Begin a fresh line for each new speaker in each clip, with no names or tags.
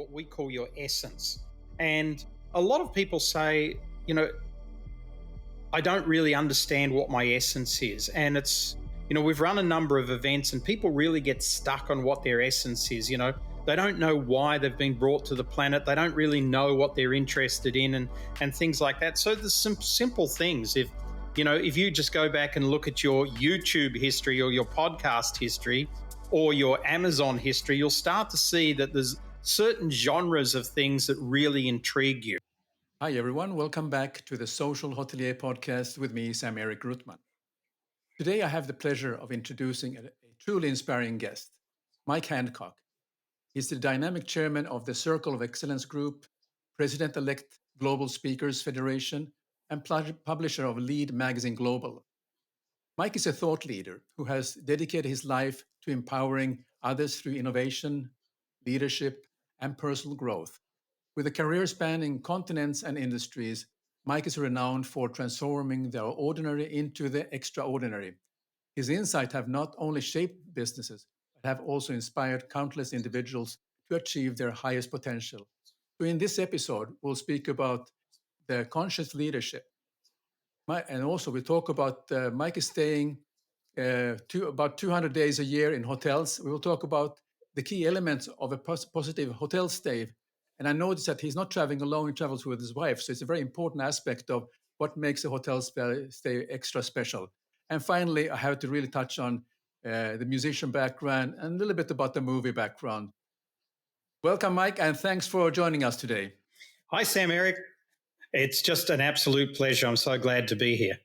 what we call your essence. And a lot of people say, I don't really understand what my essence is. And it's, we've run a number of events and people really get stuck on what their essence is. They don't know why they've been brought to the planet. They don't really know what they're interested in and things like that. So there's some simple things. If you just go back and look at your YouTube history or your podcast history or your Amazon history, you'll start to see that there's certain genres of things that really intrigue you.
Hi, everyone. Welcome back to the Social Hotelier podcast with me, Sam-Erik Ruttmann. Today, I have the pleasure of introducing a truly inspiring guest, Mike Handcock. He's the dynamic chairman of the Circle of Excellence Group, president-elect Global Speakers Federation, and publisher of Lead Magazine Global. Mike is a thought leader who has dedicated his life to empowering others through innovation, leadership, and personal growth. With a career spanning continents and industries, Mike is renowned for transforming the ordinary into the extraordinary. His insights have not only shaped businesses, but have also inspired countless individuals to achieve their highest potential. So in this episode, we'll speak about the conscious leadership. And also we'll talk about Mike is staying about 200 days a year in hotels. We will talk about the key elements of a positive hotel stay. And I noticed that he's not traveling alone, he travels with his wife. So it's a very important aspect of what makes a hotel stay extra special. And finally, I have to really touch on the musician background and a little bit about the movie background. Welcome, Mike, and thanks for joining us today.
Hi, Sam-Erik. It's just an absolute pleasure. I'm so glad to be here.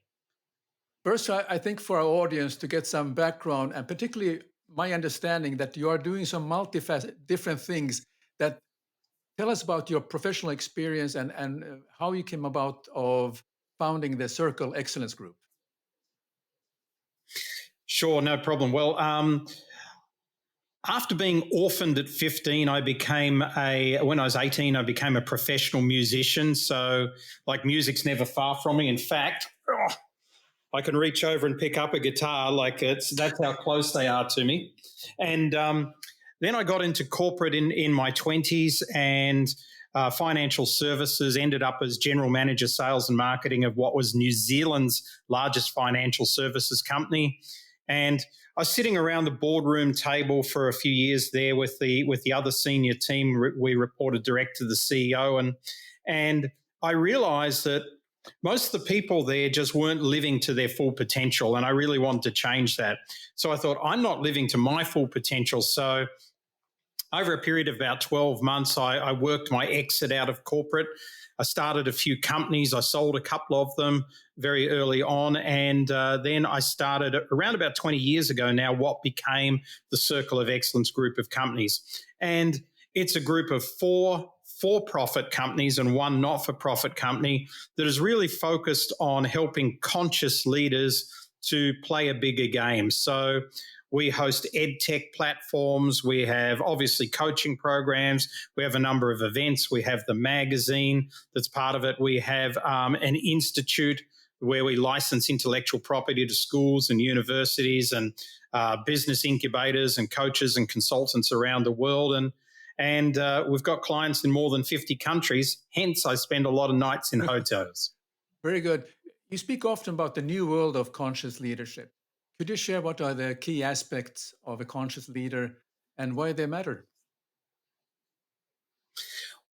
First, I think for our audience to get some background, and particularly my understanding that you are doing some multifaceted different things, that tell us about your professional experience and how you came about of founding the Circle Excellence Group.
Sure, no problem. Well, after being orphaned at 15, when I was 18, I became a professional musician. So music's never far from me. In fact, I can reach over and pick up a guitar. That's how close they are to me. And then I got into corporate in my 20s and financial services, ended up as general manager, sales and marketing of what was New Zealand's largest financial services company. And I was sitting around the boardroom table for a few years there with the other senior team. We reported direct to the CEO, and I realized that most of the people there just weren't living to their full potential, and I really wanted to change that. So I thought, I'm not living to my full potential. So over a period of about 12 months, I worked my exit out of corporate. I started a few companies. I sold a couple of them very early on. And then I started around about 20 years ago now what became the Circle of Excellence group of companies. And it's a group of 4 for-profit companies and 1 not-for-profit company that is really focused on helping conscious leaders to play a bigger game. So we host ed tech platforms. We have obviously coaching programs. We have a number of events. We have the magazine that's part of it. We have an institute where we license intellectual property to schools and universities and business incubators and coaches and consultants around the world. And we've got clients in more than 50 countries. Hence, I spend a lot of nights in hotels.
Very good. You speak often about the new world of conscious leadership. Could you share what are the key aspects of a conscious leader and why they matter?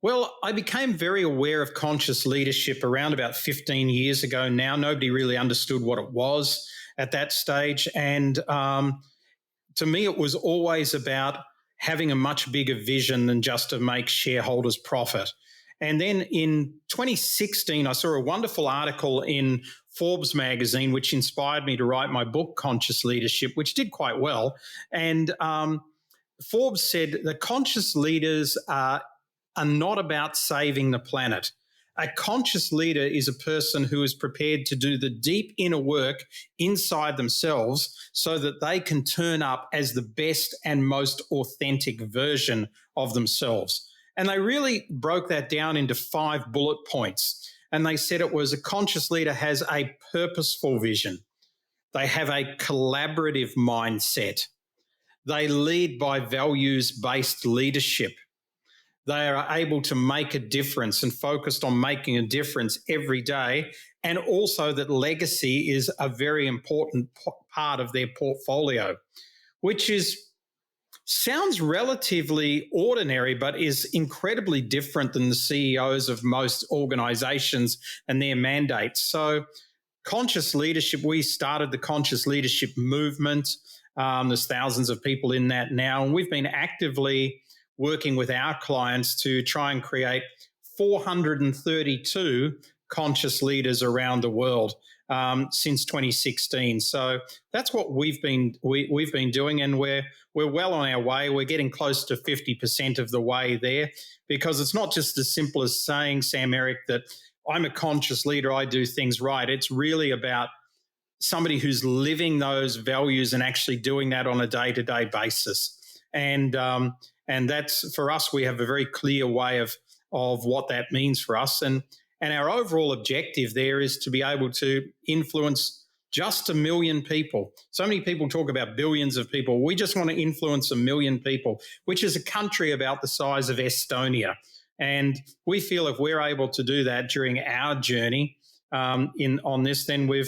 Well, I became very aware of conscious leadership around about 15 years ago now. Nobody really understood what it was at that stage. And to me, it was always about having a much bigger vision than just to make shareholders profit. And then in 2016, I saw a wonderful article in Forbes magazine, which inspired me to write my book, Conscious Leadership, which did quite well. And Forbes said that conscious leaders are not about saving the planet. A conscious leader is a person who is prepared to do the deep inner work inside themselves so that they can turn up as the best and most authentic version of themselves. And they really broke that down into 5 bullet points. And they said it was a conscious leader has a purposeful vision. They have a collaborative mindset. They lead by values-based leadership. they are able to make a difference and focused on making a difference every day. And also that legacy is a very important part of their portfolio, which sounds relatively ordinary, but is incredibly different than the CEOs of most organizations and their mandates. So conscious leadership, we started the conscious leadership movement. There's thousands of people in that now, and we've been actively working with our clients to try and create 432 conscious leaders around the world since 2016. So that's what we've been doing, and we're well on our way. We're getting close to 50% of the way there, because it's not just as simple as saying, Sam-Erik, that I'm a conscious leader, I do things right. It's really about somebody who's living those values and actually doing that on a day-to-day basis. And that's, for us, we have a very clear way of what that means for us. And our overall objective there is to be able to influence just 1 million people. So many people talk about billions of people. We just want to influence 1 million people, which is a country about the size of Estonia. And we feel if we're able to do that during our journey on this, then we've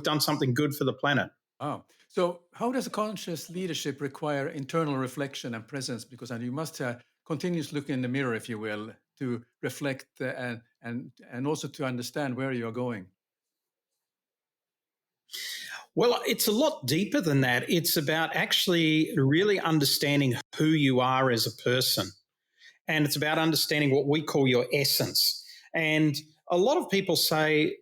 done something good for the planet.
Oh, so how does conscious leadership require internal reflection and presence? Because you must continuously look in the mirror, if you will, to reflect and also to understand where you're going.
Well, it's a lot deeper than that. It's about actually really understanding who you are as a person. And it's about understanding what we call your essence. And a lot of people say,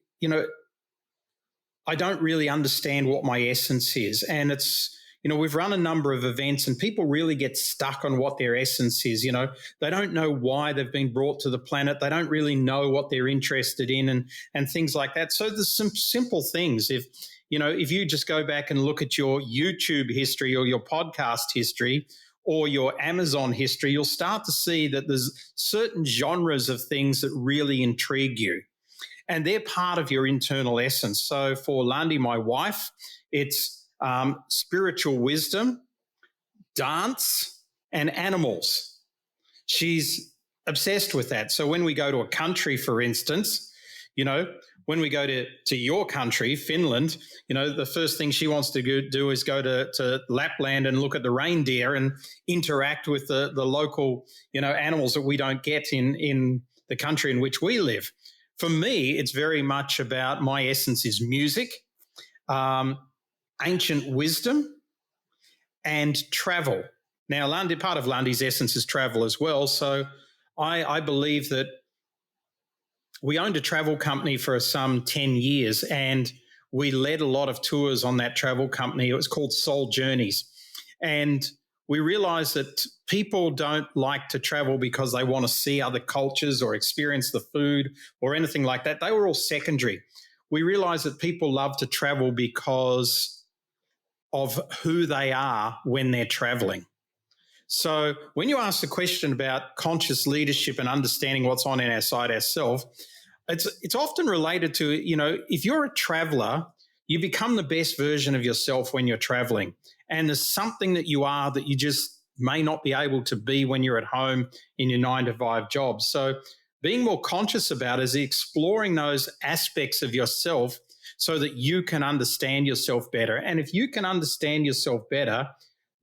I don't really understand what my essence is. And it's, we've run a number of events and people really get stuck on what their essence is. They don't know why they've been brought to the planet. They don't really know what they're interested in and things like that. So there's some simple things. If you just go back and look at your YouTube history or your podcast history or your Amazon history, you'll start to see that there's certain genres of things that really intrigue you. And they're part of your internal essence. So for Landi, my wife, it's spiritual wisdom, dance, and animals. She's obsessed with that. So when we go to a country, for instance, when we go to your country, Finland, the first thing she wants to do is go to Lapland and look at the reindeer and interact with the local, animals that we don't get in the country in which we live. For me, it's very much about my essence is music, ancient wisdom, and travel. Now, part of Landi's essence is travel as well. So I believe that we owned a travel company for some 10 years and we led a lot of tours on that travel company. It was called Soul Journeys. And we realized that people don't like to travel because they want to see other cultures or experience the food or anything like that. They were all secondary. We realized that people love to travel because of who they are when they're traveling. So when you ask the question about conscious leadership and understanding what's on in inside ourselves, it's often related to, if you're a traveler, you become the best version of yourself when you're traveling. And there's something that you are that you just may not be able to be when you're at home in your 9-to-5 job. So being more conscious about is exploring those aspects of yourself so that you can understand yourself better. And if you can understand yourself better,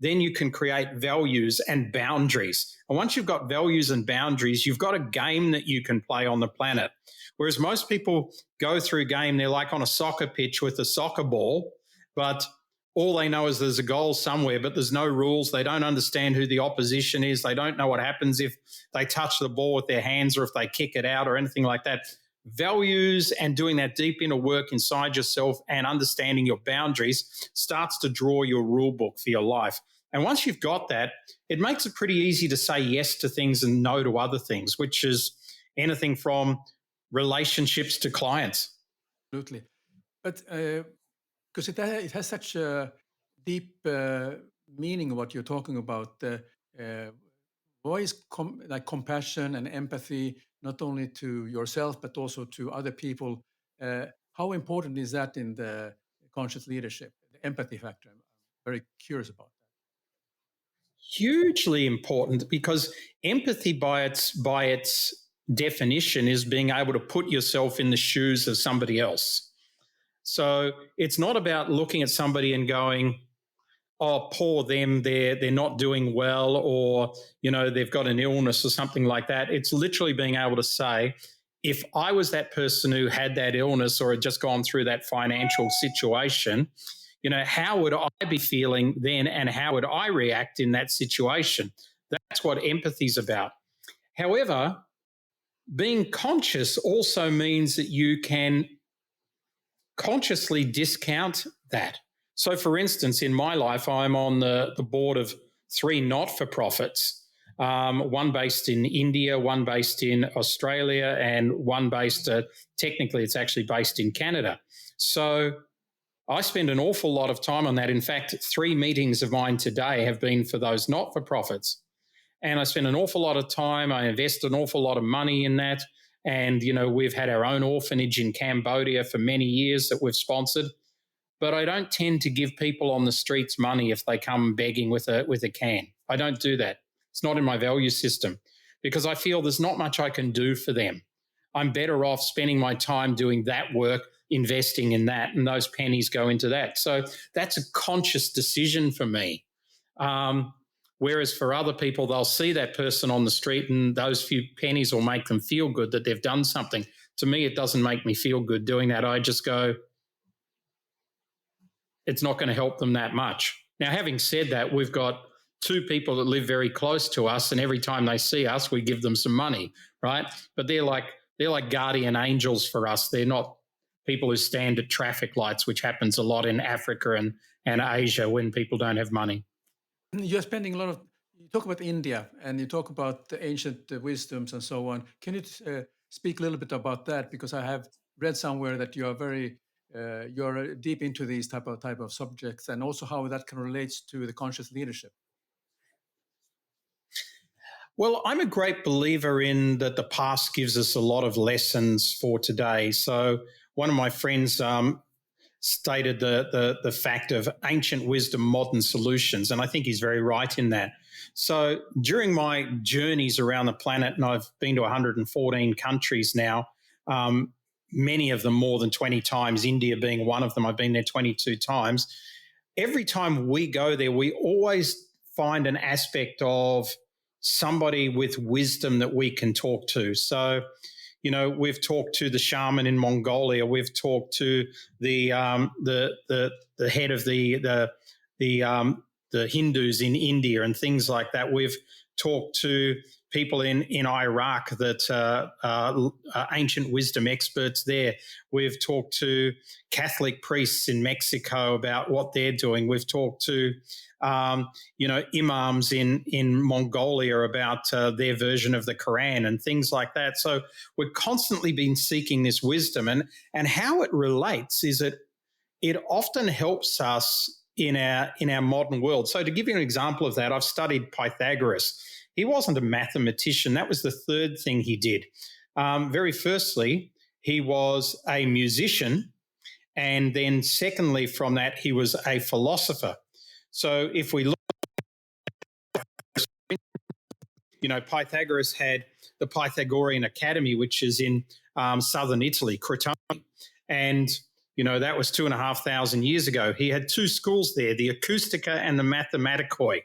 then you can create values and boundaries. And once you've got values and boundaries, you've got a game that you can play on the planet. Whereas most people go through a game, they're like on a soccer pitch with a soccer ball, but all they know is there's a goal somewhere, but there's no rules. They don't understand who the opposition is. They don't know what happens if they touch the ball with their hands or if they kick it out or anything like that. Values and doing that deep inner work inside yourself and understanding your boundaries starts to draw your rule book for your life. And once you've got that, it makes it pretty easy to say yes to things and no to other things, which is anything from relationships to clients.
Absolutely. But because it has such a deep meaning what you're talking about. Why is like compassion and empathy, not only to yourself, but also to other people? How important is that in the conscious leadership, the empathy factor? I'm very curious about that.
Hugely important, because empathy by its definition is being able to put yourself in the shoes of somebody else. So it's not about looking at somebody and going, oh, poor them, they're not doing well, or they've got an illness or something like that. It's literally being able to say, if I was that person who had that illness or had just gone through that financial situation, how would I be feeling then, and how would I react in that situation? That's what empathy is about. However, being conscious also means that you can consciously discount that. So, for instance, in my life, I'm on the board of 3 not-for-profits, one based in India, one based in Australia, and one based, technically it's actually based in Canada. So I spend an awful lot of time on that. In fact, 3 meetings of mine today have been for those not-for-profits. And I spend an awful lot of time, I invest an awful lot of money in that. And, we've had our own orphanage in Cambodia for many years that we've sponsored. But I don't tend to give people on the streets money if they come begging with a can. I don't do that. It's not in my value system, because I feel there's not much I can do for them. I'm better off spending my time doing that work, investing in that, and those pennies go into that. So that's a conscious decision for me. Whereas for other people, they'll see that person on the street and those few pennies will make them feel good that they've done something. To me, it doesn't make me feel good doing that. I just go, it's not going to help them that much. Now, having said that, we've got 2 people that live very close to us, and every time they see us, we give them some money, right? But they're like guardian angels for us. They're not people who stand at traffic lights, which happens a lot in Africa and Asia when people don't have money.
You're spending a lot of, you talk about India and you talk about the ancient wisdoms and so on. Can you speak a little bit about that? Because I have read somewhere that you are very, you're deep into these type of subjects, and also how that can relate to the conscious leadership.
Well, I'm a great believer in that the past gives us a lot of lessons for today. So one of my friends stated the fact of ancient wisdom, modern solutions, and I think he's very right in that. So during my journeys around the planet, and I've been to 114 countries now, many of them more than 20 times, India being one of them, I've been there 22 times. Every time we go there, we always find an aspect of somebody with wisdom that we can talk to. So, we've talked to the shaman in Mongolia. We've talked to the head of the Hindus in India and things like that. We've talked to people in Iraq that are ancient wisdom experts there. We've talked to Catholic priests in Mexico about what they're doing. We've talked to imams in Mongolia about their version of the Quran and things like that. So we've constantly been seeking this wisdom, and how it relates is that it often helps us in our modern world. So to give you an example of that, I've studied Pythagoras. He wasn't a mathematician. That was the third thing he did. Very firstly, he was a musician, and then secondly from that, he was a philosopher. So if we look, Pythagoras had the Pythagorean Academy, which is in southern Italy, Crotone. And, that was 2,500 years ago. He had 2 schools there, the Acoustica and the Mathematicoi.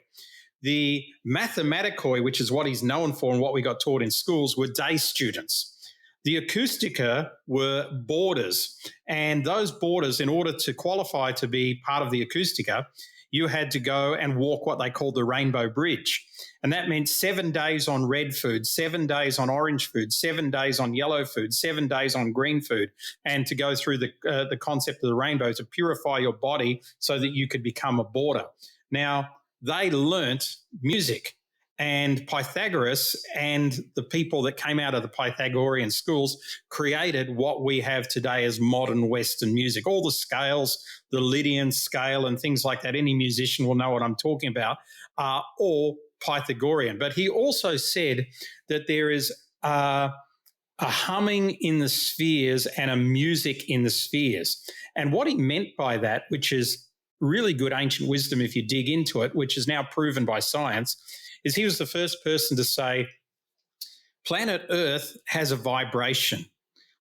The Mathematicoi, which is what he's known for and what we got taught in schools, were day students. The Acoustica were boarders. And those boarders, in order to qualify to be part of the Acoustica, you had to go and walk what they called the Rainbow Bridge. And that meant 7 days on red food, 7 days on orange food, 7 days on yellow food, 7 days on green food, and to go through the concept of the rainbow to purify your body so that you could become a boarder. Now, they learnt music. And Pythagoras and the people that came out of the Pythagorean schools created what we have today as modern Western music. All the scales, the Lydian scale and things like that, any musician will know what I'm talking about, are all Pythagorean. But he also said that there is a humming in the spheres and a music in the spheres. And what he meant by that, which is really good ancient wisdom if you dig into it, which is now proven by science, is he was the first person to say planet Earth has a vibration,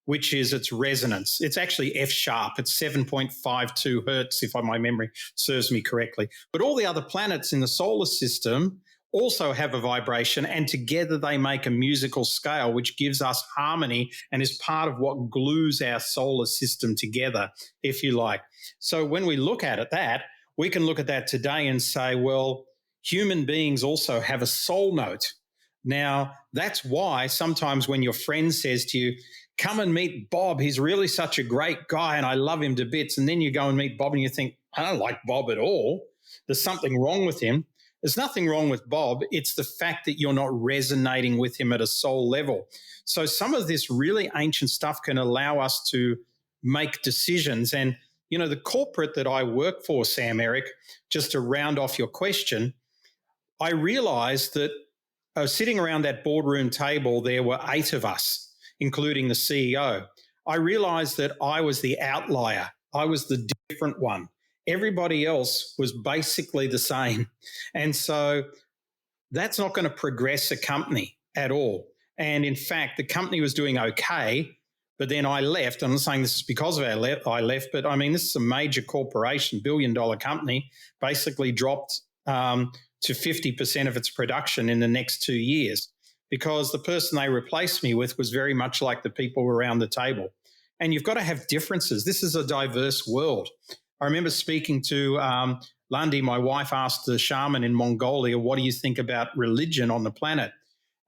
which is its resonance. It's actually F sharp. It's 7.52 hertz, if my memory serves me correctly. But all the other planets in the solar system also have a vibration, and together they make a musical scale, which gives us harmony and is part of what glues our solar system together, if you like. So when we look at it, we can look at that today and say, well, human beings also have a soul note. Now, that's why sometimes when your friend says to you, come and meet Bob, he's really such a great guy and I love him to bits, and then you go and meet Bob and you think, I don't like Bob at all. There's something wrong with him. There's nothing wrong with Bob. It's the fact that you're not resonating with him at a soul level. So some of this really ancient stuff can allow us to make decisions. And, you know, the corporate that I work for, Sam-Erik, just to round off your question, I realized that sitting around that boardroom table, there were 8 of us, including the CEO. I realized that I was the outlier. I was the different one. Everybody else was basically the same. And so that's not going to progress a company at all. And in fact, the company was doing okay, but then I left. I'm not saying this is because of I left, but I mean, this is a major corporation, billion-dollar company, basically dropped to 50% of its production in the next 2 years because the person they replaced me with was very much like the people around the table. And you've got to have differences. This is a diverse world. I remember speaking to Landi, my wife asked the shaman in Mongolia, what do you think about religion on the planet?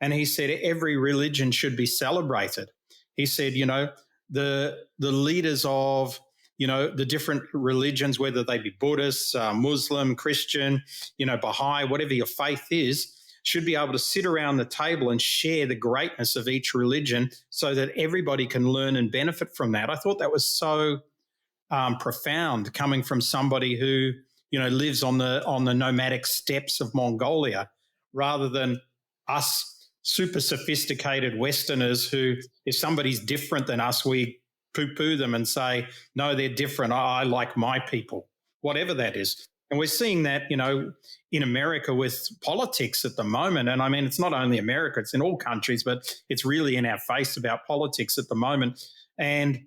And he said, every religion should be celebrated. He said, you know, the leaders of, you know, the different religions, whether they be Buddhist, Muslim, Christian, you know, Baha'i, whatever your faith is, should be able to sit around the table and share the greatness of each religion so that everybody can learn and benefit from that. I thought that was so profound coming from somebody who, you know, lives on the nomadic steppes of Mongolia, rather than us super sophisticated Westerners who, if somebody's different than us, we poo-poo them and say, no, they're different. I like my people, whatever that is. And we're seeing that, you know, in America with politics at the moment. And I mean, it's not only America, it's in all countries, but it's really in our face about politics at the moment. And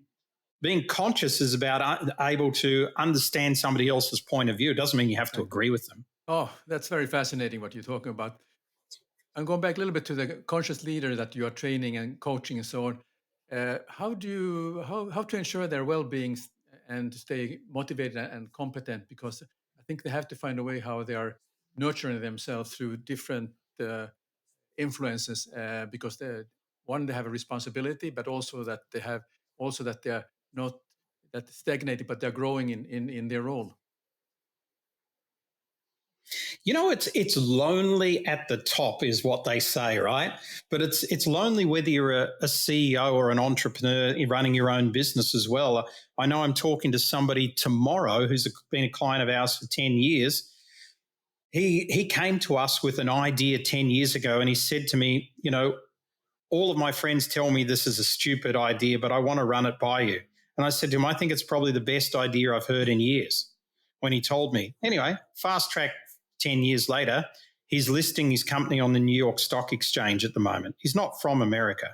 being conscious is about able to understand somebody else's point of view. It doesn't mean you have to agree with them.
Oh, that's very fascinating what you're talking about. I'm going back a little bit to the conscious leader that you are training and coaching and so on. How to ensure their well-being and to stay motivated and competent? Because I think they have to find a way how they are nurturing themselves through different influences. Because they have a responsibility, but also that they are not that stagnated, but they're growing in their role.
You know, it's lonely at the top is what they say, right? But it's lonely whether you're a CEO or an entrepreneur running your own business as well. I know I'm talking to somebody tomorrow who's been a client of ours for 10 years. He came to us with an idea 10 years ago and he said to me, you know, all of my friends tell me this is a stupid idea, but I want to run it by you. And I said to him, I think it's probably the best idea I've heard in years when he told me. Anyway, fast track 10 years later, he's listing his company on the New York Stock Exchange at the moment. He's not from America.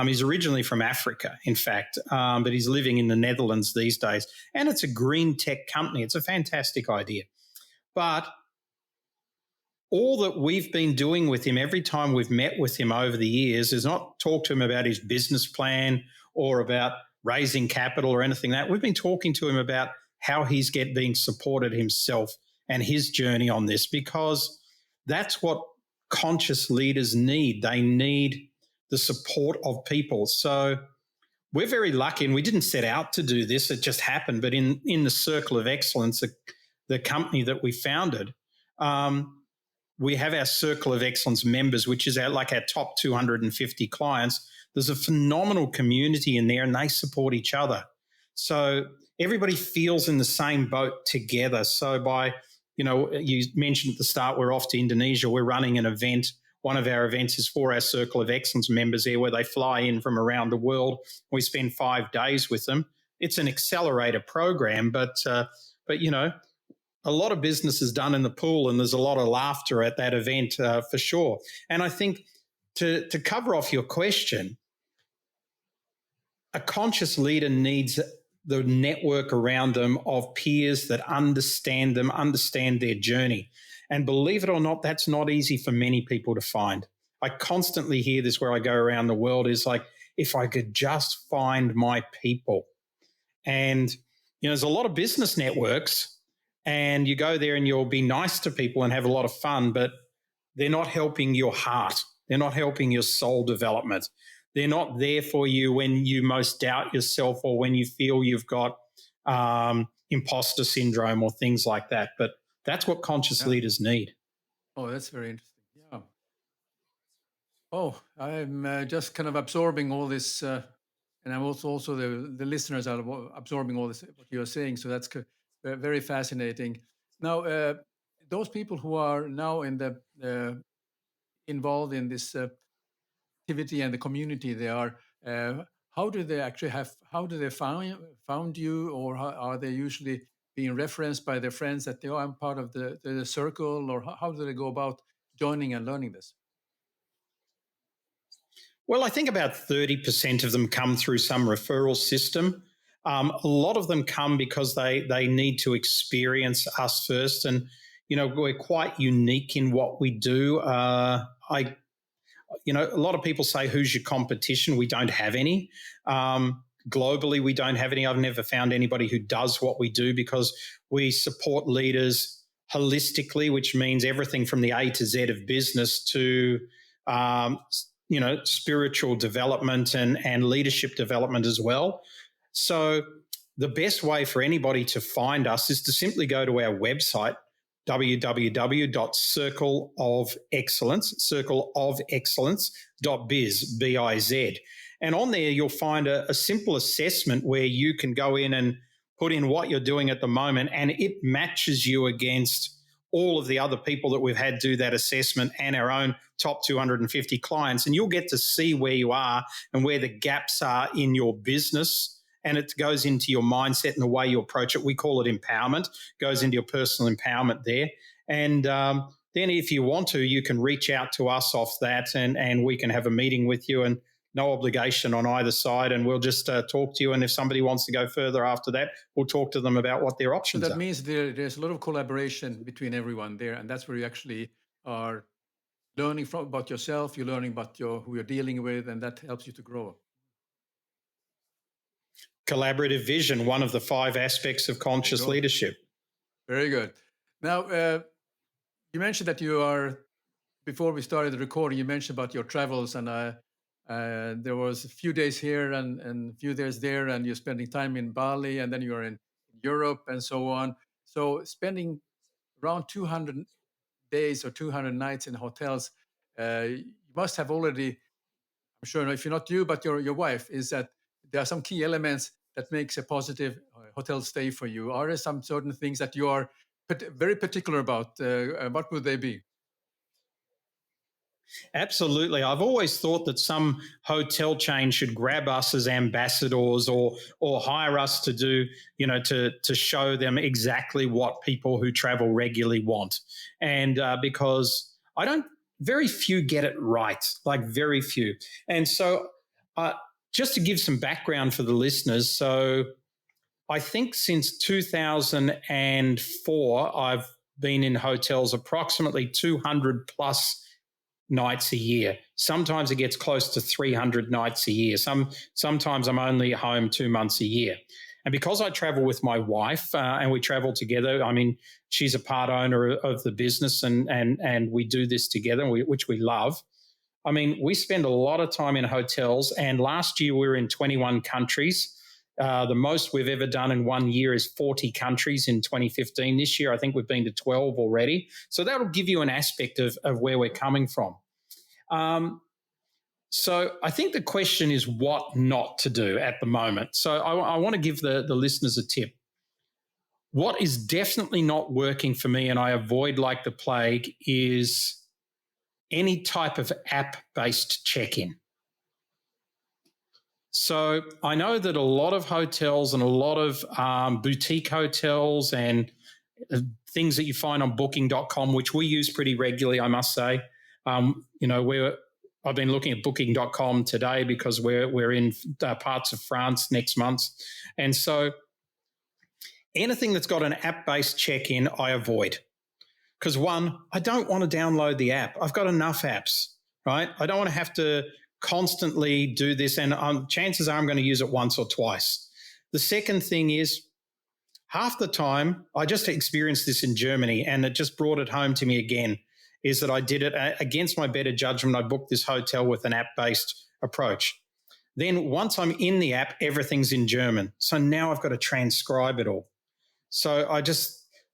He's originally from Africa, in fact, but he's living in the Netherlands these days. And it's a green tech company. It's a fantastic idea. But all that we've been doing with him every time we've met with him over the years is not talk to him about his business plan or about raising capital or anything like that. We've been talking to him about how he's being supported himself and his journey on this, because that's what conscious leaders need. They need the support of people. So we're very lucky, and we didn't set out to do this. It just happened. But in the Circle of Excellence, the company that we founded, we have our Circle of Excellence members, which is our top 250 clients. There's a phenomenal community in there, and they support each other. So everybody feels in the same boat together. So by, you know, you mentioned at the start, we're off to Indonesia. We're running an event. One of our events is for our Circle of Excellence members there, where they fly in from around the world. We spend 5 days with them. It's an accelerator program, but you know, a lot of business is done in the pool, and there's a lot of laughter at that event for sure. And I think to cover off your question, a conscious leader needs the network around them of peers that understand them, understand their journey. And believe it or not, that's not easy for many people to find. I constantly hear this where I go around the world is like, if I could just find my people. And, there's a lot of business networks, and you go there and you'll be nice to people and have a lot of fun, but they're not helping your heart. They're not helping your soul development. They're not there for you when you most doubt yourself or when you feel you've got imposter syndrome or things like that. But that's what conscious leaders need.
Oh, that's very interesting. Yeah. Oh, I'm just kind of absorbing all this, and I'm also the listeners are absorbing all this what you're saying. So that's very fascinating. Now, those people who are now in the involved in this activity and the community they are, how do they actually how do they found you, or how, are they usually being referenced by their friends that I'm part of the circle, or how do they go about joining and learning this?
Well, I think about 30% of them come through some referral system. A lot of them come because they need to experience us first. And, we're quite unique in what we do. A lot of people say, who's your competition? We don't have any. Globally, we don't have any. I've never found anybody who does what we do because we support leaders holistically, which means everything from the A to Z of business to, spiritual development and leadership development as well. So the best way for anybody to find us is to simply go to our website, circleofexcellence.biz, B-I-Z. And on there, you'll find a simple assessment where you can go in and put in what you're doing at the moment, and it matches you against all of the other people that we've had do that assessment and our own top 250 clients. And you'll get to see where you are and where the gaps are in your business. And it goes into your mindset and the way you approach it. We call it empowerment, goes into your personal empowerment there. And then if you want to, you can reach out to us off that and we can have a meeting with you, and no obligation on either side. And we'll just talk to you. And if somebody wants to go further after that, we'll talk to them about what their options are.
So that means there's a lot of collaboration between everyone there. And that's where you actually are learning about yourself. You're learning about who you're dealing with, and that helps you to grow.
Collaborative vision, one of the 5 aspects of conscious leadership.
Very good. Now, you mentioned that you are, before we started the recording, you mentioned about your travels, and there was a few days here and a few days there, and you're spending time in Bali, and then you're in Europe and so on. So spending around 200 days or 200 nights in hotels, you must have already, I'm sure if you're not you, but your wife, is that there are some key elements that makes a positive hotel stay for you. Are there some certain things that you are very particular about? What would they be?
Absolutely. I've always thought that some hotel chain should grab us as ambassadors or hire us to do, to show them exactly what people who travel regularly want. And because very few get it right, like very few. And so just to give some background for the listeners, so I think since 2004, I've been in hotels approximately 200 plus nights a year. Sometimes it gets close to 300 nights a year. Sometimes I'm only home 2 months a year. And because I travel with my wife and we travel together, I mean, she's a part owner of the business and we do this together, which we love. I mean, we spend a lot of time in hotels, and last year we were in 21 countries. The most we've ever done in 1 year is 40 countries in 2015. This year, I think we've been to 12 already. So that'll give you an aspect of where we're coming from. So I think the question is what not to do at the moment. So I want to give the listeners a tip. What is definitely not working for me, and I avoid like the plague, is any type of app-based check-in. So I know that a lot of hotels and a lot of boutique hotels and things that you find on booking.com, which we use pretty regularly, I must say. I've been looking at booking.com today because we're in parts of France next month. And so anything that's got an app-based check-in, I avoid. Because one, I don't want to download the app. I've got enough apps, right? I don't want to have to constantly do this. And chances are I'm going to use it once or twice. The second thing is, half the time, I just experienced this in Germany, and it just brought it home to me again, is that I did it against my better judgment. I booked this hotel with an app-based approach. Then once I'm in the app, everything's in German. So now I've got to transcribe it all. So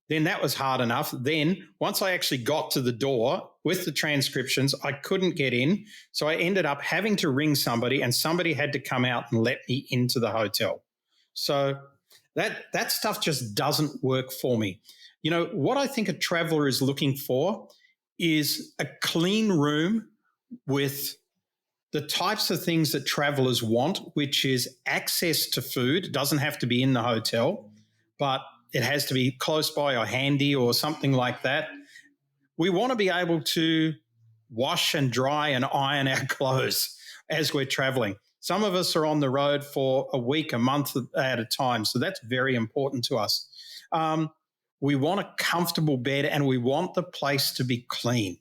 then that was hard enough. Then once I actually got to the door with the transcriptions, I couldn't get in. So I ended up having to ring somebody, and somebody had to come out and let me into the hotel. So that stuff just doesn't work for me. What I think a traveler is looking for is a clean room with the types of things that travelers want, which is access to food. It doesn't have to be in the hotel, but it has to be close by or handy or something like that. We want to be able to wash and dry and iron our clothes as we're traveling. Some of us are on the road for a week, a month at a time. So that's very important to us. We want a comfortable bed, and we want the place to be clean.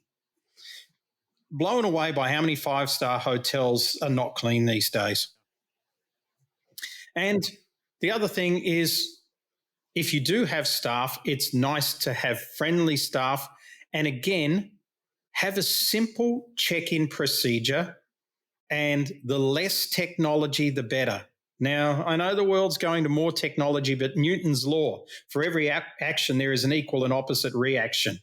Blown away by how many 5-star hotels are not clean these days. And the other thing is, if you do have staff, it's nice to have friendly staff. And again, have a simple check-in procedure. And the less technology, the better. Now, I know the world's going to more technology, but Newton's law, for every action, there is an equal and opposite reaction.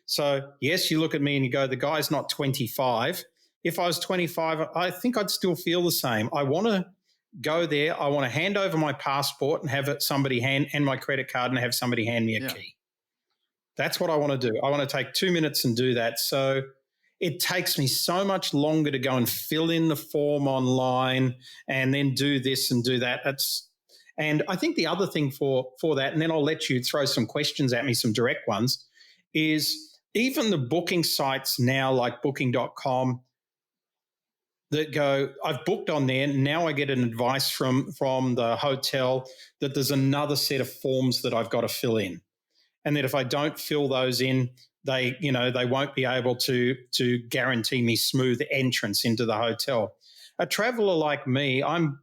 So, yes, you look at me and you go, the guy's not 25. If I was 25, I think I'd still feel the same. I want to go there. I want to hand over my passport and have somebody and my credit card and have somebody hand me a key. That's what I want to do. I want to take 2 minutes and do that. So it takes me so much longer to go and fill in the form online and then do this and do that. And I think the other thing for that, and then I'll let you throw some questions at me, some direct ones, is even the booking sites now like booking.com that go, I've booked on there, now I get an advice from the hotel that there's another set of forms that I've got to fill in. And that if I don't fill those in, they won't be able to guarantee me smooth entrance into the hotel. A traveler like me, I'm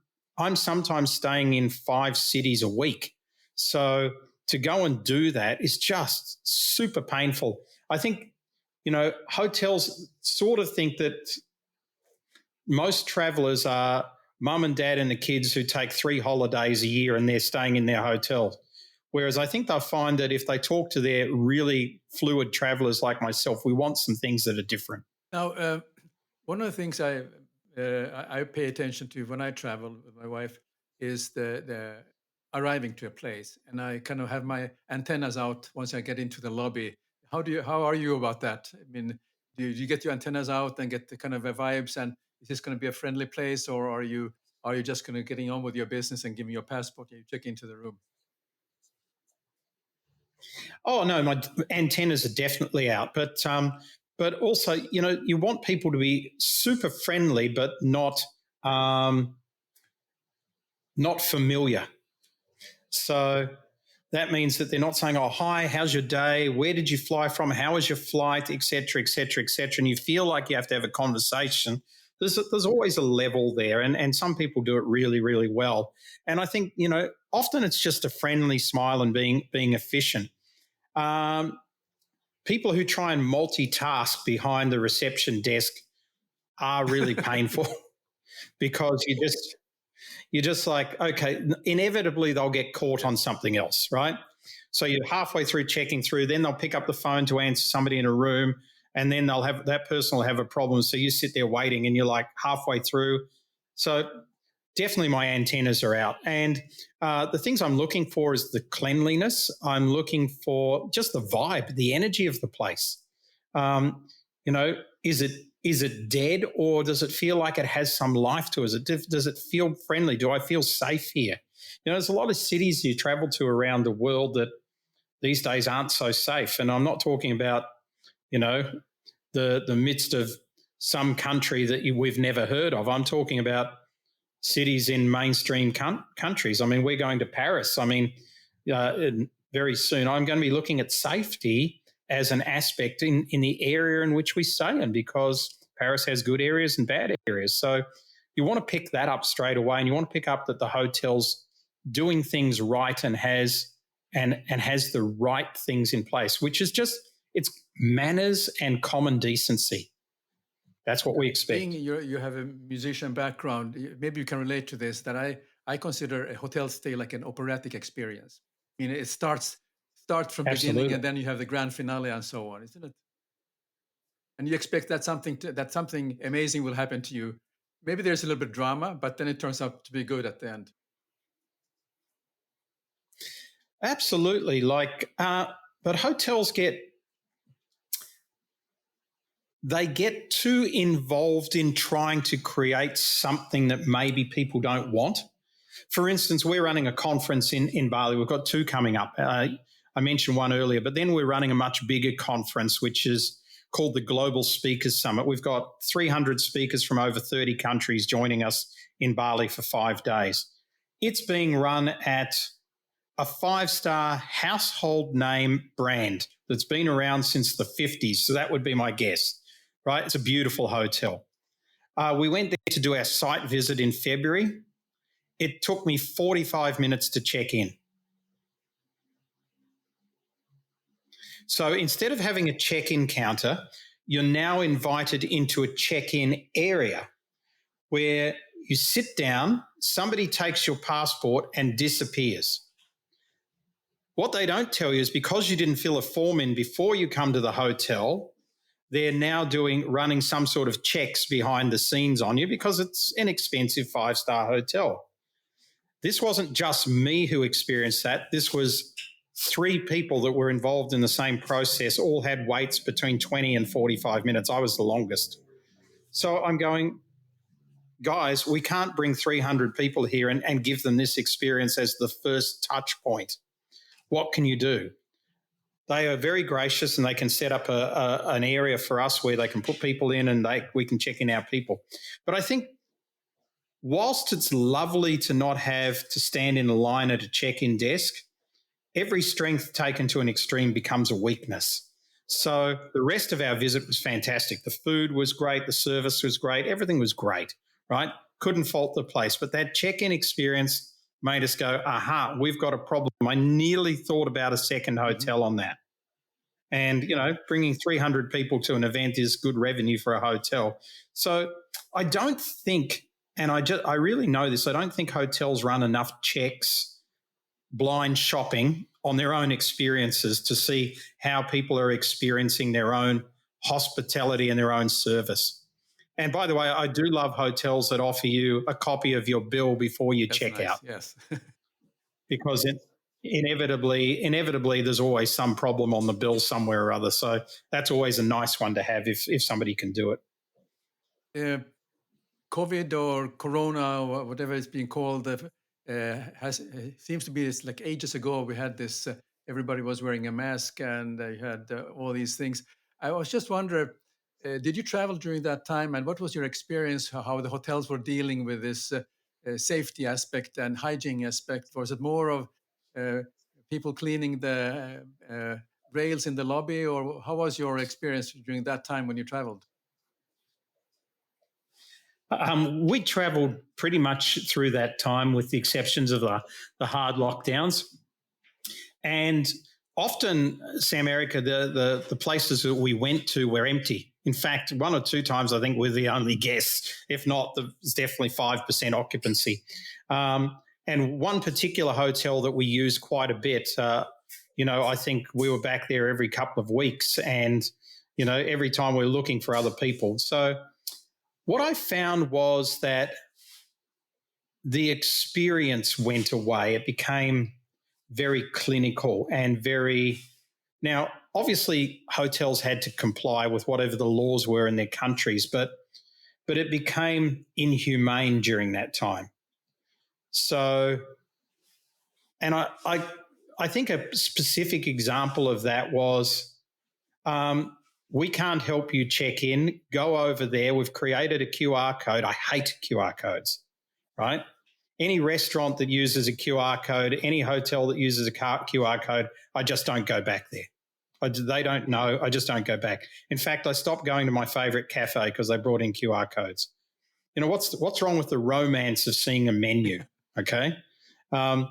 sometimes staying in 5 cities a week. So to go and do that is just super painful. I think, hotels sort of think that most travelers are mum and dad and the kids who take 3 holidays a year and they're staying in their hotel. Whereas I think they'll find that if they talk to their really fluid travelers like myself, we want some things that are different.
Now, one of the things I pay attention to when I travel with my wife is the arriving to a place, and I kind of have my antennas out once I get into the lobby. How are you about that? I mean, do you get your antennas out and get the kind of vibes, and is this going to be a friendly place, or are you just kind of getting on with your business and giving your passport and you check into the room?
Oh, no, my antennas are definitely out. But also, you want people to be super friendly, but not familiar. So that means that they're not saying, oh, hi, how's your day? Where did you fly from? How was your flight, et cetera, et cetera, et cetera. And you feel like you have to have a conversation. There's always a level there, and some people do it really, really well. And I think, often it's just a friendly smile and being efficient. People who try and multitask behind the reception desk are really painful because you're just like, okay, inevitably they'll get caught on something else, right? So you're halfway through checking through, then they'll pick up the phone to answer somebody in a room, and then that person will have a problem. So you sit there waiting and you're like halfway through. So definitely my antennas are out. And the things I'm looking for is the cleanliness. I'm looking for just the vibe, the energy of the place. Is it dead, or does it feel like it has some life to it? Does it feel friendly? Do I feel safe here? There's a lot of cities you travel to around the world that these days aren't so safe. And I'm not talking about, the midst of some country that we've never heard of. I'm talking about cities in mainstream countries. I mean, we're going to Paris. I mean, very soon I'm going to be looking at safety as an aspect in the area in which we stay in, because Paris has good areas and bad areas. So you want to pick that up straight away, and you want to pick up that the hotel's doing things right and has the right things in place, which is just, it's manners and common decency. That's what we expect.
Being you have a musician background, maybe you can relate to this, that I consider a hotel stay like an operatic experience. I mean, it starts from
Absolutely.
beginning, and then you have the grand finale and so on, isn't it? And you expect that something amazing will happen to you. Maybe there's a little bit of drama, but then it turns out to be good at the end.
Absolutely. But hotels get too involved in trying to create something that maybe people don't want. For instance, we're running a conference in Bali. We've got two coming up. I mentioned one earlier, but then we're running a much bigger conference, which is called the Global Speakers Summit. We've got 300 speakers from over 30 countries joining us in Bali for 5 days. It's being run at a 5-star household name brand that's been around since the 50s. So that would be my guess, right? It's a beautiful hotel. We went there to do our site visit in February. It took me 45 minutes to check in. So instead of having a check-in counter, you're now invited into a check-in area where you sit down, somebody takes your passport and disappears. What they don't tell you is, because you didn't fill a form in before you come to the hotel, they're now running some sort of checks behind the scenes on you, because it's an expensive 5-star hotel. This wasn't just me who experienced that. This was 3 people that were involved in the same process, all had waits between 20 and 45 minutes. I was the longest. So I'm going, guys, we can't bring 300 people here and give them this experience as the first touch point. What can you do? They are very gracious, and they can set up an area for us where they can put people in, and we can check in our people. But I think whilst it's lovely to not have to stand in a line at a check-in desk, every strength taken to an extreme becomes a weakness. So the rest of our visit was fantastic. The food was great. The service was great. Everything was great, right? Couldn't fault the place. But that check-in experience made us go, aha, we've got a problem. I nearly thought about a second hotel on that. And, bringing 300 people to an event is good revenue for a hotel. So I don't think, and I really know this, I don't think hotels run enough checks, blind shopping on their own experiences to see how people are experiencing their own hospitality and their own service. And by the way, I do love hotels that offer you a copy of your bill before you check out.
Yes.
Because inevitably there's always some problem on the bill somewhere or other. So that's always a nice one to have if somebody can do it.
COVID or Corona, or whatever it's being called, seems to be this, like ages ago we had this, everybody was wearing a mask, and they had all these things. I was just wondering, did you travel during that time, and what was your experience, how the hotels were dealing with this safety aspect and hygiene aspect? Was it more of people cleaning the rails in the lobby, or how was your experience during that time when you traveled?
We travelled pretty much through that time, with the exceptions of the hard lockdowns. And often, Sam-Erik, the places that we went to were empty. In fact, 1 or 2 times I think we're the only guests. If not, there's definitely 5% occupancy. And one particular hotel that we used quite a bit, I think we were back there every couple of weeks, and, every time we were looking for other people. So what I found was that the experience went away. It became very clinical and now, obviously, hotels had to comply with whatever the laws were in their countries, but it became inhumane during that time. So, and I think a specific example of that was we can't help you check in. Go over there. We've created a QR code. I hate QR codes, right? Any restaurant that uses a QR code, any hotel that uses a QR code, I just don't go back there. They don't know. I just don't go back. In fact, I stopped going to my favorite cafe because they brought in QR codes. You know, what's wrong with the romance of seeing a menu? Okay. And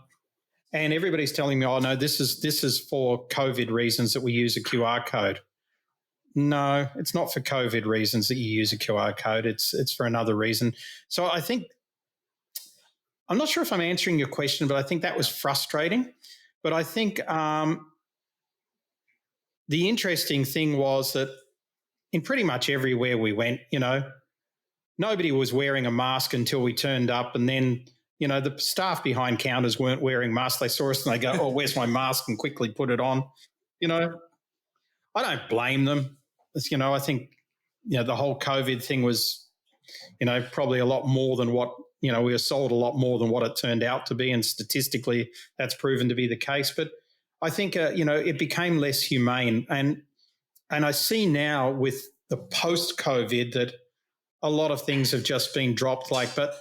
everybody's telling me, oh no, this is for COVID reasons that we use a QR code. No, it's not for COVID reasons that you use a QR code. It's for another reason. So I think, I'm not sure if I'm answering your question, but I think that was frustrating. But I think the interesting thing was that in pretty much everywhere we went, you know, nobody was wearing a mask until we turned up, and then, you know, the staff behind counters weren't wearing masks. They saw us and they go, oh, where's my mask? And quickly put it on. You know, I don't blame them. You know, I think, you know, the whole COVID thing was, you know, probably a lot more than what, you know, we were sold a lot more than what it turned out to be. And statistically, that's proven to be the case. But I think, you know, it became less humane. And I see now with the post-COVID that a lot of things have just been dropped. But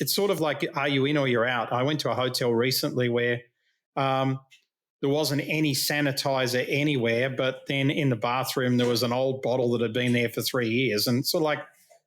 it's sort of like, are you in or you're out? I went to a hotel recently where there wasn't any sanitizer anywhere, but then in the bathroom there was an old bottle that had been there for 3 years. And so, like,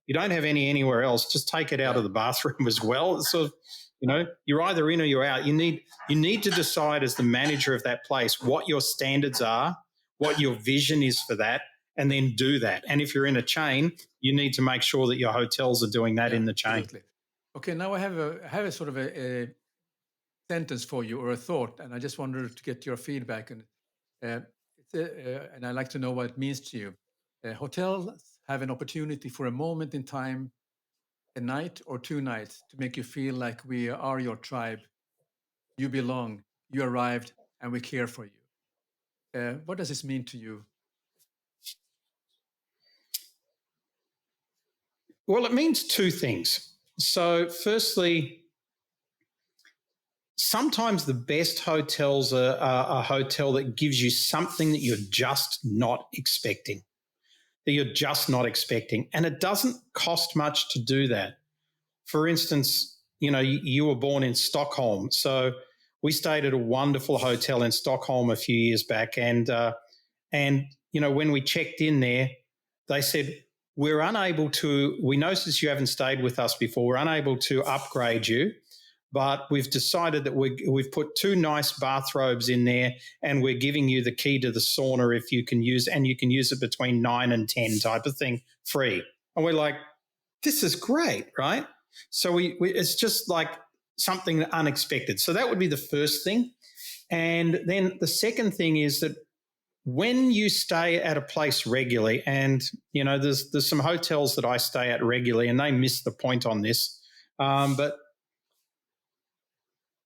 you don't have any anywhere else, just take it out of the bathroom as well. It's sort of, you know, you're either in or you're out. You need to decide as the manager of that place what your standards are, what your vision is for that, and then do that. And if you're in a chain, you need to make sure that your hotels are doing that in the chain.
Absolutely. Okay, now I have a sort of a sentence for you, or a thought, and I just wanted to get your feedback. And and I'd like to know what it means to you. Hotels have an opportunity for a moment in time, a night or 2 nights, to make you feel like we are your tribe. You belong, you arrived, and we care for you. What does this mean to you?
Well, it means two things. So firstly, sometimes the best hotels are a hotel that gives you something that you're just not expecting, And it doesn't cost much to do that. For instance, you know, you were born in Stockholm. So we stayed at a wonderful hotel in Stockholm a few years back. And you know, when we checked in there, they said, we noticed you haven't stayed with us before. We're unable to upgrade you, but we've decided that we've put 2 nice bathrobes in there, and we're giving you the key to the sauna if you can use it between 9 and 10 type of thing, free. And we're like, this is great, right? So it's just like something unexpected. So that would be the first thing. And then the second thing is that when you stay at a place regularly, and, you know, there's some hotels that I stay at regularly and they miss the point on this, but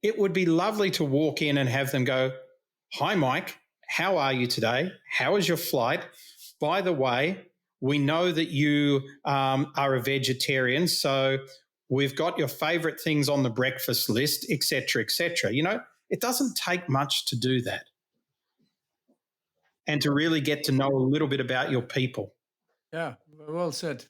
it would be lovely to walk in and have them go, hi, Mike, how are you today? How was your flight? By the way, we know that you are a vegetarian, so we've got your favorite things on the breakfast list, et cetera, et cetera. You know, it doesn't take much to do that, and to really get to know a little bit about your people.
Yeah, well said.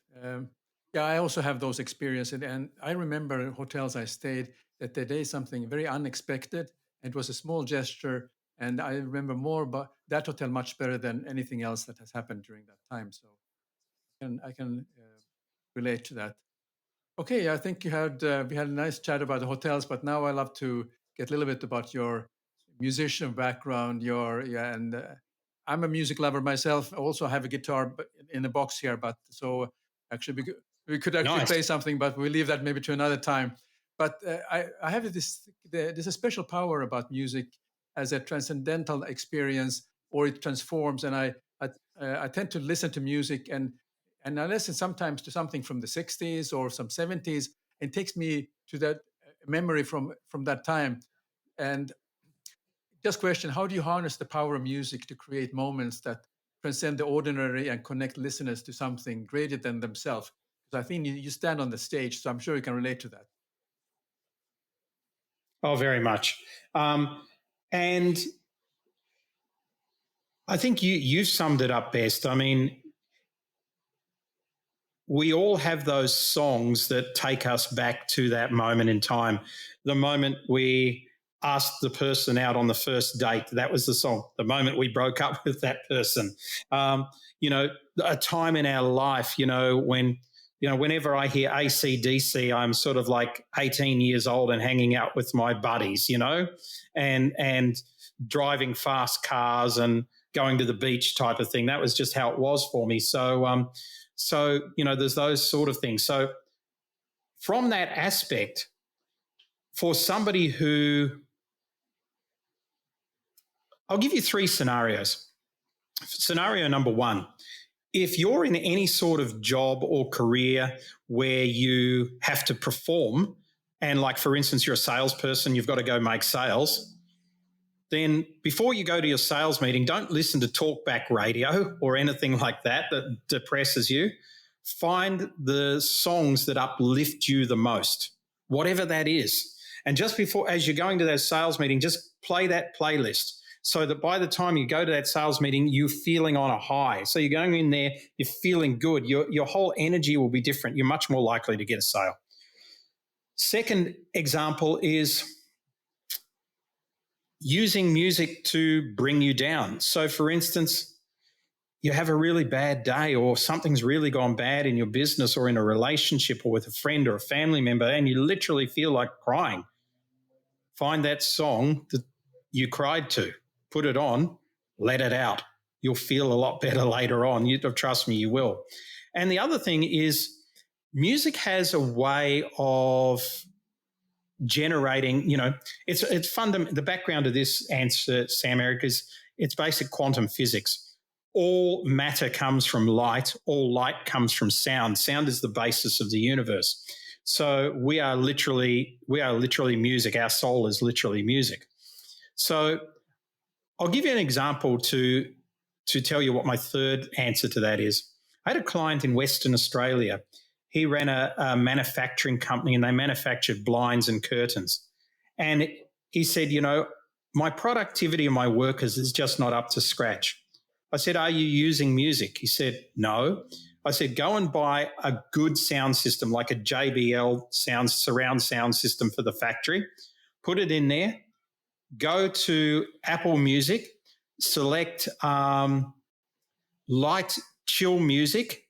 Yeah, I also have those experiences. And I remember hotels I stayed that they did something very unexpected. It was a small gesture. And I remember more about that hotel much better than anything else that has happened during that time. So I can relate to that. Okay, I think we had a nice chat about the hotels, but now I'd love to get a little bit about your musician background. I'm a music lover myself. I also have a guitar in the box here, but so actually we could actually
Nice.
play something, but we'll leave that maybe to another time. But I have there's a special power about music as a transcendental experience, or it transforms. And I tend to listen to music, and I listen sometimes to something from the 60s or some 70s, and it takes me to that memory from that time. And just question, how do you harness the power of music to create moments that transcend the ordinary and connect listeners to something greater than themselves? Because I think you stand on the stage, so I'm sure you can relate to that.
Oh, very much. And I think you've summed it up best. I mean, we all have those songs that take us back to that moment in time. The moment we asked the person out on the first date, that was the song. The moment we broke up with that person, you know, a time in our life, whenever I hear AC/DC, I'm sort of like 18 years old and hanging out with my buddies, and driving fast cars and going to the beach type of thing. That was just how it was for me. So, there's those sort of things. So from that aspect, for somebody I'll give you 3 scenarios. Scenario number 1, if you're in any sort of job or career where you have to perform, and like, for instance, you're a salesperson, you've got to go make sales, then before you go to your sales meeting, don't listen to talkback radio or anything like that depresses you. Find the songs that uplift you the most, whatever that is. And just before, as you're going to that sales meeting, just play that playlist so that by the time you go to that sales meeting, you're feeling on a high. So you're going in there, you're feeling good. Your whole energy will be different. You're much more likely to get a sale. Second example is using music to bring you down. So, for instance, you have a really bad day or something's really gone bad in your business or in a relationship or with a friend or a family member, and you literally feel like crying. Find that song that you cried to, put it on, let it out. You'll feel a lot better later on. Trust me, you will. And the other thing is, music has a way of generating, it's fundamental. The background of this answer, Sam-Erik, is it's basic quantum physics. All matter comes from light. All light comes from sound. Sound is the basis of the universe. So we are literally music. Our soul is literally music. So I'll give you an example to tell you what my third answer to that is. I had a client in Western Australia. He ran a manufacturing company and they manufactured blinds and curtains. And he said, my productivity of my workers is just not up to scratch. I said, are you using music? He said, no. I said, go and buy a good sound system like a JBL surround sound system for the factory. Put it in there. Go to Apple Music, select light, chill music,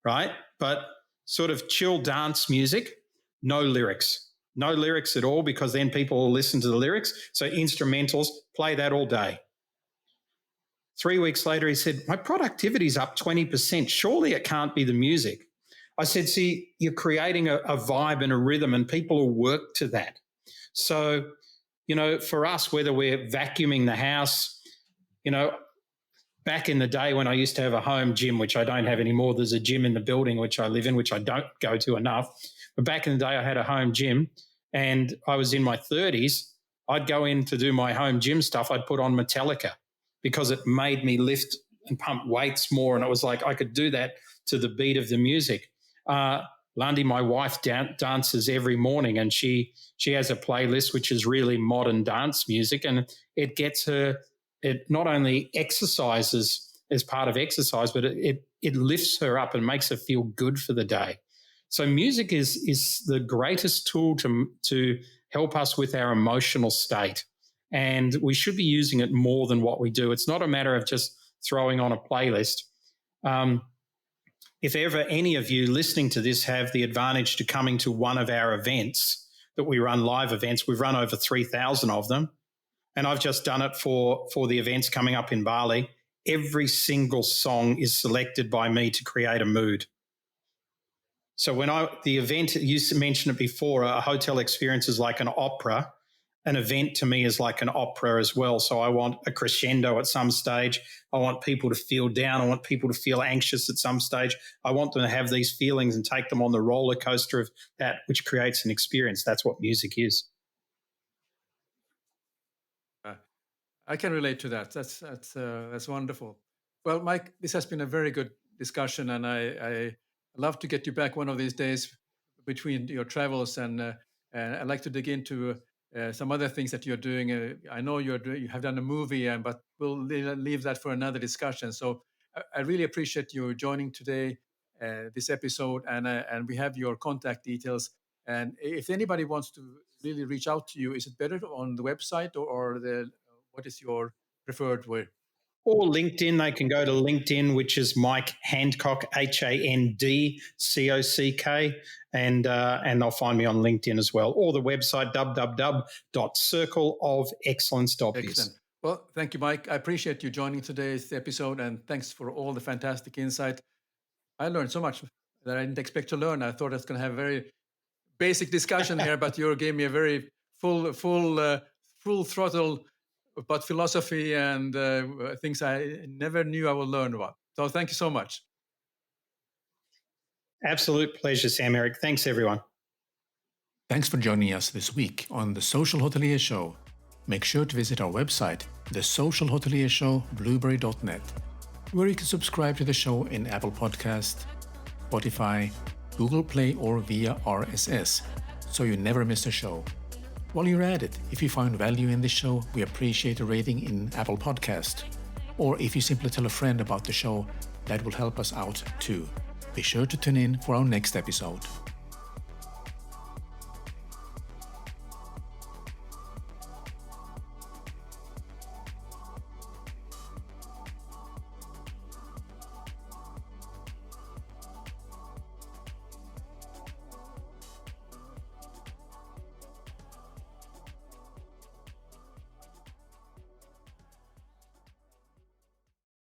right? But sort of chill dance music, no lyrics. No lyrics at all, because then people will listen to the lyrics. So instrumentals, play that all day. 3 weeks later, he said, my productivity is up 20%. Surely it can't be the music. I said, see, you're creating a vibe and a rhythm and people will work to that. So, for us, whether we're vacuuming the house, back in the day when I used to have a home gym, which I don't have anymore, there's a gym in the building which I live in, which I don't go to enough. But back in the day, I had a home gym and I was in my 30s. I'd go in to do my home gym stuff. I'd put on Metallica because it made me lift and pump weights more. And it was like I could do that to the beat of the music. Lundy, my wife, dances every morning and she has a playlist which is really modern dance music, and it gets her, it not only exercises as part of exercise, but it lifts her up and makes her feel good for the day. So music is the greatest tool to help us with our emotional state. And we should be using it more than what we do. It's not a matter of just throwing on a playlist. If ever any of you listening to this have the advantage to coming to one of our events that we run, live events, we've run over 3,000 of them. And I've just done it for the events coming up in Bali. Every single song is selected by me to create a mood. So the event, you mentioned it before, a hotel experience is like an opera. An event to me is like an opera as well. So I want a crescendo at some stage. I want people to feel down. I want people to feel anxious at some stage. I want them to have these feelings and take them on the roller coaster of that, which creates an experience. That's what music is.
I can relate to that. That's wonderful. Well, Mike, this has been a very good discussion, and I love to get you back one of these days between your travels, and I'd like to dig into some other things that you're doing. I know you have done a movie, but we'll leave that for another discussion. So I really appreciate you joining today, this episode, and we have your contact details. And if anybody wants to really reach out to you, is it better on the website or what is your preferred way?
Or LinkedIn, they can go to LinkedIn, which is Mike Handcock, Handcock, and they'll find me on LinkedIn as well, or the website www.circleofexcellence.biz.
Excellent. Well, thank you, Mike. I appreciate you joining today's episode, and thanks for all the fantastic insight. I learned so much that I didn't expect to learn. I thought I was going to have a very basic discussion here, but you gave me a very full throttle about philosophy and things I never knew I would learn about. So thank you so much.
Absolute pleasure, Sam-Erik. Thanks, everyone.
Thanks for joining us this week on The Social Hotelier Show. Make sure to visit our website, The Social Hotelier Show, blueberry.net, where you can subscribe to the show in Apple Podcast, Spotify, Google Play, or via RSS, so you never miss a show. While you're at it, if you found value in this show, we appreciate a rating in Apple Podcast. Or if you simply tell a friend about the show, that will help us out too. Be sure to tune in for our next episode.